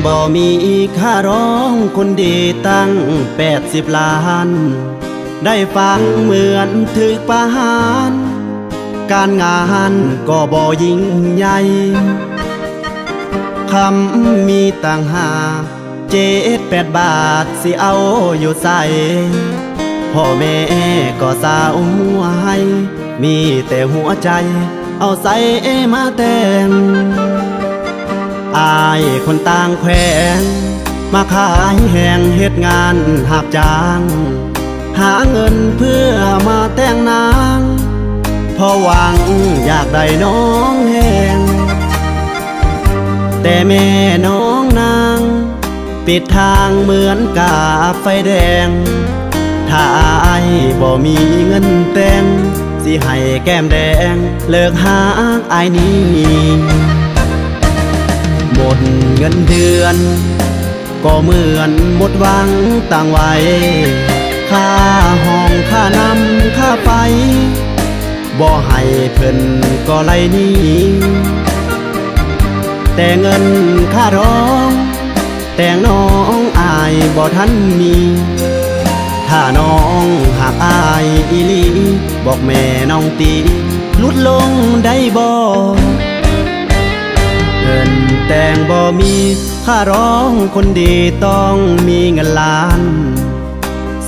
บ่มีค่าร้องคนดีตั้ง80 ล้านได้ฟังเหมือนถึกประหารการงานก็บ่ยิ่งใหญ่คำมีต่างหาก7-8 บาทสิเอาอยู่ใส่พ่อแม่ก็สาวให้มีแต่หัวใจเอาใส่มาแต่งอายคนต่างแขวงมาขายแห่งเฮ็ดงานหับจ้างหาเงินเพื่อมาแต่งนางเพราะหวังอยากได้น้องแห่งแต่แม่น้องนางปิดทางเหมือนกาไฟแดงถ้าอายบ่มีเงินแต่งสิให้แก้มแดงเลิกหาอายนี้หมดเงินเดือนก็เหมือนหมดหวังตั้งไว้ค่าห้องค่าน้ำค่าไฟบ่ให้เพิ่นก็ไล่หนีแต่เงินค่าร้องแต่งน้องอายบ่ทันมีถ้าน้องหากอายอีหลีบอกแม่น้องตีลุดลงได้บ่เงินแต่งบ่มีค่าร้องคนดีต้องมีเงินล้าน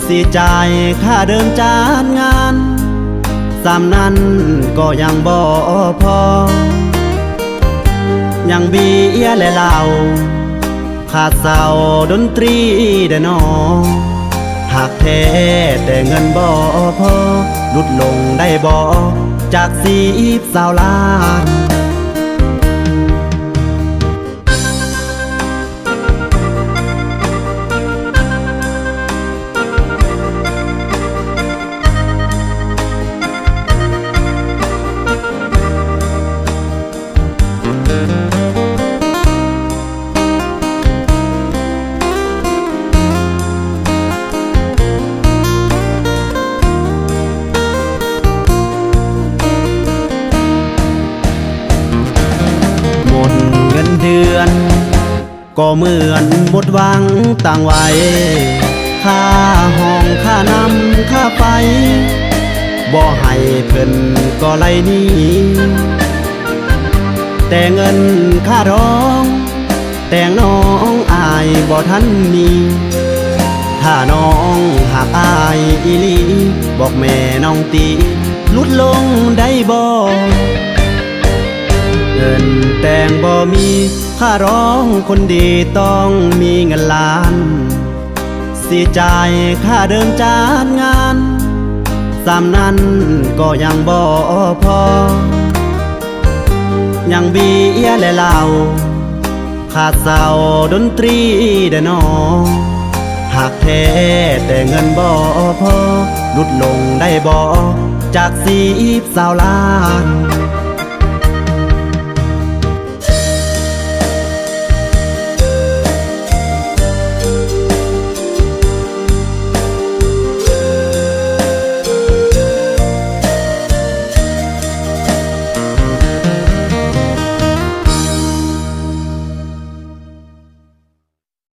สิจ่ายค่าเดิมจานงานสามนั้นก็ยังบ่พอยังเบียและเหล้าขาดเศร้าดนตรีเด้อน้องหากแท้แต่เงินบ่พอลุดลงได้บ่จาก20 ล้านเดือนก็เหมือนหมดหวังตั้งไว้ค่าห้องค่าน้ำค่าไฟบ่ให้เพิ่นก็ไล่หนีแต่เงินค่าร้องแต่งน้องอายบ่ทันมีถ้าน้องหากอายอีหลีบอกแม่น้องตีลุดลงได้บ่เงินแต่งบ่มีค่าร้องคนดีต้องมีเงินล้านสิจ่ายค่าเดิมจานงานสามนั้นก็ยังบ่พอยังเบียและเหล้าขาดเศร้าดนตรีเด้อน้องหากแท้แต่เงินบ่พอลุดลงได้บ่จาก20 ล้าน